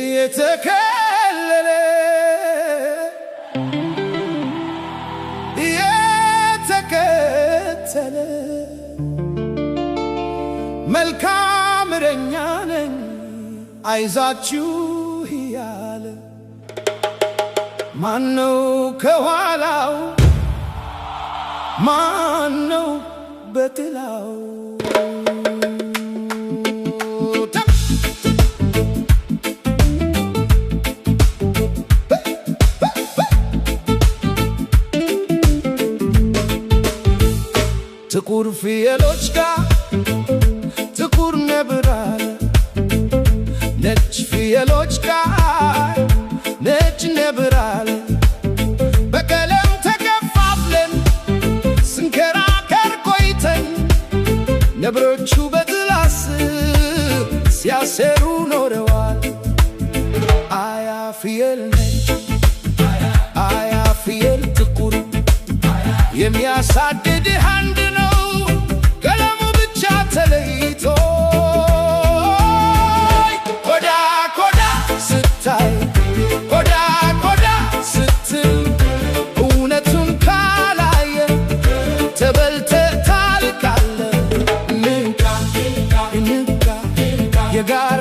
የተከለለ የተከተለ መልካም እረኛ ነኝ አይዛችሁ ያለ ማነው ከኋላው ማነው በጥላው ጥቁር ፍየሎች ጋር ጥቁር ነብር አለ ነጭ ፍየሎች ጋር ነጭ ነብር አለ በቀለም ተከፋፍለን ስንከራከር ቆይተን ነብሮቹ በጥላ ስር ሲያሰሩ ኖረዋል። አያ ፍየል ነጭ አያ ፍየል ጥቁር የሚያሳድድህ አንድ ነው ቀለሙ ብቻ ተለይቶ ኮዳ ኮዳ ስታይ ኮዳ ኮዳ ስትል እውነቱን ካላየ ተበልተህ ታልቃለህ። ንቃ ንቃ የጋራ